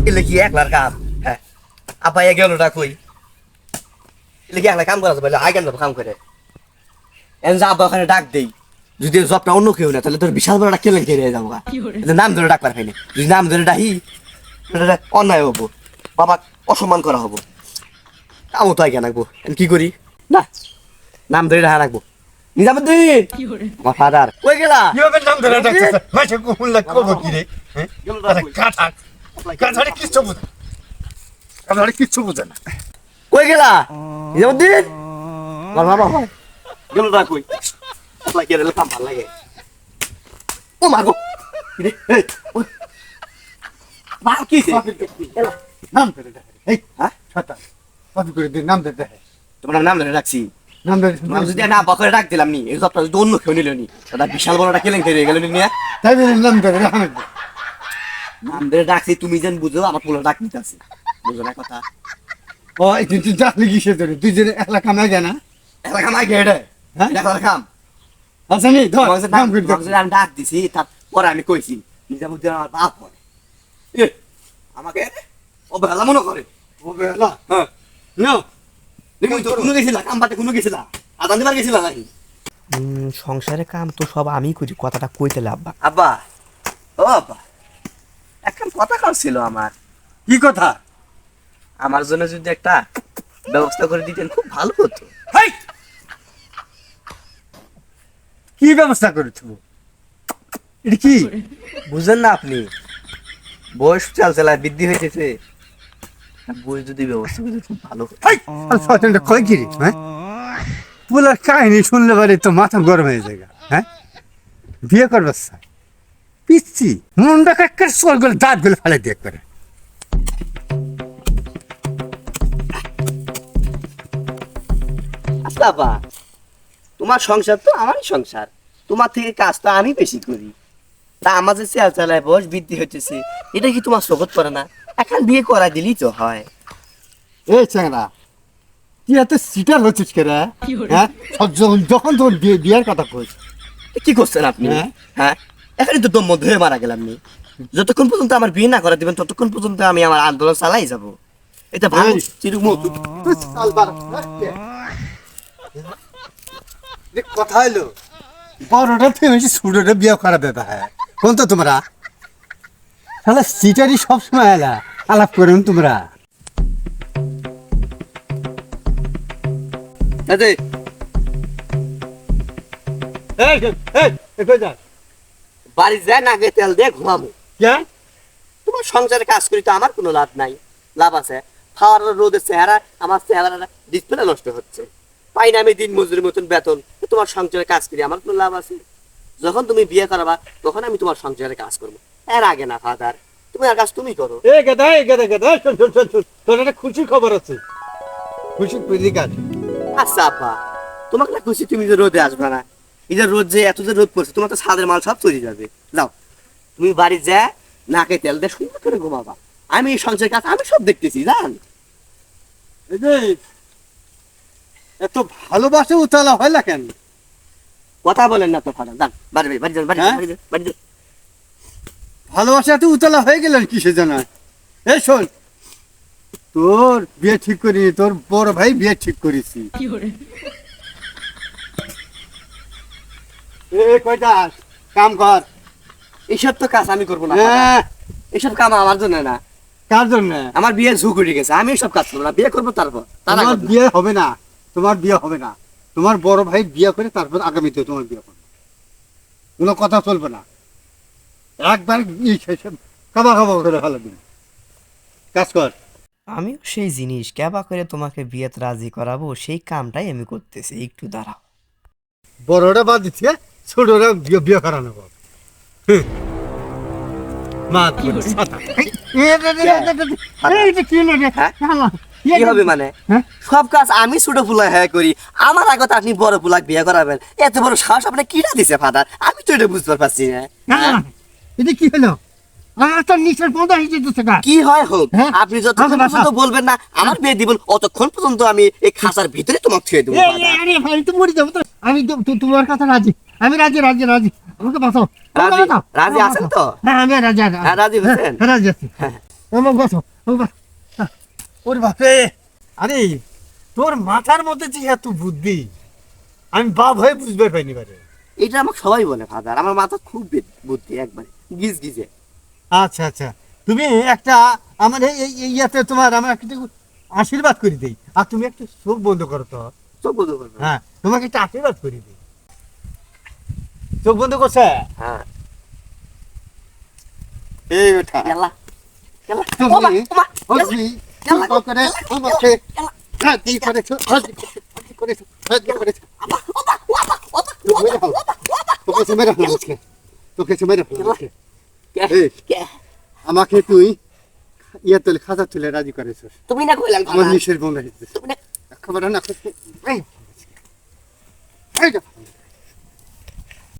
এলে কি একলার কাম? হ্যাঁ, আপা গেলটা কই? এলে কি একলা কাম করা যাবে? আই কেন কাম করে? এন যা আব্বা ওখানে ডাক দেই, যদি জবটা অন্য কেউ না তাহলে তোর বিশাল বড় একটা কেলেঙ্কারি হয়ে যাবো। নাম ধরে ডাকবার পাইনি, যদি নাম ধরে ডাকি অন্যায় হবো, বাবা অসম্মান করা হবো। কামও তো আগে রাখবো, কি করি না, নাম ধরে ডাকা রাখবো। নিজামুদ্দিন আমার ফাদার কই গেলা? নাম ধরে ডাকছে মাসে কোন লাগ করব কি রে? হ্যাঁ কাটা কাটারে কিচ্ছু বুঝ কাটারে কিচ্ছু বুঝে না। কই গেলা নিজামুদ্দিন? আমার বাবা হয় গেল না কই? আপনাকে এর কাম ভালো লাগে। ও মাগো রে, এই মা কি নাম ধরে ডাকে। এই হ্যাঁ ছাতা কত করে দিন নাম ধরে ডাকে। তোমার নাম ধরে রাখছি, নাম ধরে নাম যদি না বকরে ডাক দিলাম নি, এই সবটা যদি অন্য কেউ নিল নি, সেটা বিশাল বড় একটা কেলেঙ্কারি হয়ে গেল নি। তাই নাম ধরে ডাকে। নাম ধরে ডাকছি, তুমি যেন বুঝো আমার পুরো ডাক নিতে আছে, বুঝো না কথা? ও এই তুই ডাকলি কিসে ধরে? তুই যে একলা কামাই জানা এলাকা মাই গেড়ে হ্যাঁ এলাকার কাম আচ্ছা নি ধর নাম করে ডাক। আমি ডাক দিছি, তারপরে আমি কইছি নিজামুদ্দিন আমার বাপ হয়। আমাকে অবহেলা মনে করে। ও বেলা হ্যাঁ না তুমি তো কোনো গেছিলা কাম পাতে, কোনো গেছিলা আদান দিবার গেছিলা নাকি? সংসারে কাম তো সব আমি করি, কথাটা কইতে আব্বা। আব্বা ও আব্বা, এখন কথা ছিল আমার। কি কথা? আমার জন্য যদি একটা ব্যবস্থা করে দিতেন খুব ভালো হতো। হাই কি ব্যবস্থা করেছ? এটা কি বুঝেন না আপনি? বয়স চালচালায় বৃদ্ধি হয়েছে, বয়স যদি ব্যবস্থা করে খুব ভালো হতো। হাই আর সচেতনটা কই কি রে? হ্যাঁ পুলার কাহিনী শুনলে বারে তো মাথা গরম হয়ে যায়। হ্যাঁ বিয়ে করবার স্যার পিচ্ছি মনটা কাক্কার সোর গুলো দাঁত গুলো ফেলে দিয়ে করে। আচ্ছা বাবা, তোমার সংসার তো আমারই সংসার, তোমার থেকে কাজ তো আমি বেশি করি, তা আমার যে চাল চালায় বয়স বৃদ্ধি হচ্ছে, এটা কি তোমার শোকত করে না? এখন বিয়ে করা দিলেই তো হয়। এই চ্যাংরা তুই এত সিটার হচ্ছিস কে রে? হ্যাঁ যখন তোর বিয়ের কথা কইস কি করছেন আপনি? হ্যাঁ? হ্যাঁ এখানে তো দম ধরে মারা গেলাম নি। যতক্ষণ পর্যন্ত আমার বিয়ে না করে দিবেন ততক্ষণ পর্যন্ত আমি আমার আন্দোলন চালাই যাব। এটা ভালো এই। চিরুমুখ। কথা হইলো বড়টা ফেমেছি ছোটটা বিয়ে করা দেতা। হ্যাঁ কোন তো তোমরা তাহলে সিটারই সবসময় আলাপ করেন তোমরা। বাড়ি যায় নাকে তেল দিয়ে ঘুমাবো। তোমার সংসারে কাজ করি তো আমার কোনো লাভ নাই। লাভ আছে, খাওয়ার রোদের চেহারা, আমার চেহারা ডিসপ্লে নষ্ট হচ্ছে, পাই না আমি দিন মজুরির মতন বেতন। তোমার সংসারে কাজ করি আমার কোনো লাভ আছে? যখন তুমি বিয়ে করাবা তখন আমি তোমার সংসারে কাজ করবো, এর আগে না। ফাদার তুমি আর কাজ তুমি করো। তোর একটা খুশির খবর আছে। খুশি প্রতিকার আচ্ছা আপা, তোমাকে না খুশি, তুমি যে রোদে আসবে না, এই যে রোদ, যে এত যে রোদ পড়ছে, তোমার তো ছাদের মাল সব চলে যাবে। যাও তুমি বাড়ি যা, নাকে তেল দিয়ে সুন্দর করে ঘুমাবা। আমি এই সংসারের কাজ আমি সব দেখতেছি, জান। এই যে এত ভালোবাসা উতলা হয় না কেন? কথা বলেন না তো ফাদার, যান বাড়ি বাড়ি যান, বাড়ি হ্যাঁ? বাড়ি যান, বাড়ি যান। ভালোবাসা এত উতলা হয়ে গেল কিসে জানা? এই শোন, তোর বিয়ে ঠিক করি, তোর বড় ভাই বিয়ে ঠিক করেছি। কয়টা কাম কর। এইসব তো কাজ আমি করবো না। হ্যাঁ, এইসব কাম আমার জন্য না। কার জন্য? আমার বিয়ে ঝুঁক উঠে গেছে, আমি এইসব কাজ করবো না। বিয়ে করবো তারপর, তার আগে তোমার না। বিয়ে হবে না, তোমার বিয়ে হবে না। তোমার বড় ভাই বিয়ে করে তারপর আগামীতে তোমার বিয়ে করবে। কোনো কথা চলবে না। একবার খাবা খাবা করে ফেলাবি। কাজ কর। আমিও সেই জিনিস ক্যাবা করে তোমাকে বিয়েতে রাজি করাবো, সেই কামটাই আমি করতেছি। একটু দাঁড়াও। বড়টা বাদ দিচ্ছে, ছোটরা বিয়ে করানো হোক। কি হবে মানে? সব কাজ আমি ছোট ফুলা হ্যাঁ করি, আমার আগে আপনি বড় ফুলাক বিয়ে করাবেন? এত বড় সাহস আপনি কিনা দিছে ফাদার? আমি তো এটা বুঝতে পারছি না। এটা কি হলো? নিচের পদা হিসেবে কি হয় হোক, হ্যাঁ? আপনি যতক্ষণ পর্যন্ত বলবেন না আমার বিয়ে দিবেন, অতক্ষণ পর্যন্ত আমি এই খাঁচার ভিতরে তোমাকে ছুঁয়ে দেবো। আমি তো মরে যাবো, আমি তোমার কথা রাজি। আমি রাজি রাজি রাজি আমাকে বাঁচাও আমাকে রাজি বাঁচাও, রাজি আমাকে আছেন বাঁচাও। তো? হ্যাঁ আমি রাজি আছি। হ্যাঁ, রাজি হয়েছেন? হ্যাঁ, রাজি আছি আমাকে বাঁচাও আমাকে বাঁচাও। হ্যাঁ। ওরে বাপরে, আরে তোর মাথার মধ্যে যে এত বুদ্ধি আমি বাপ হয়ে বুঝতে পারিনি বারে। এটা আমাকে সবাই বলে ফাদার, আমার মাথা খুব বুদ্ধি, একবারে গিজ গিজে। আচ্ছা আচ্ছা, তুমি একটা আমার এই ইয়াতে তোমার আমার একটা আশীর্বাদ করে দেই, আর তুমি একটু চোখ বন্ধ করো তো। চোখ বন্ধ করবে? হ্যাঁ তোমাকে একটা আশীর্বাদ করে দিই। চোখ বন্ধ করছে? হ্যাঁ। এই ওঠা ইয়াল্লা ইয়াল্লা। তুমি ওমা, ওমা, তুমি ইয়াল্লা, কৃপা করে আমাকে ইয়াল্লা। সাহায্য করেছো, সাহায্য করেছো, সাহায্য করেছো। ওমা, ওমা, ওমা, ওমা, তোকে মেরে ফেলো, তোকে সে মেরে ফেলো আজকে, তোকে সে মেরে ফেলো আজকে। কে এই কে আমাকে তুই ইয়া তুলে খাতা তুলে রাজি করেছিস, তুমি না কইলাম আমার ফাদার, নিষেধ বন্ধ হয়েছে। তুমি না খবর না এই, এই দেখো।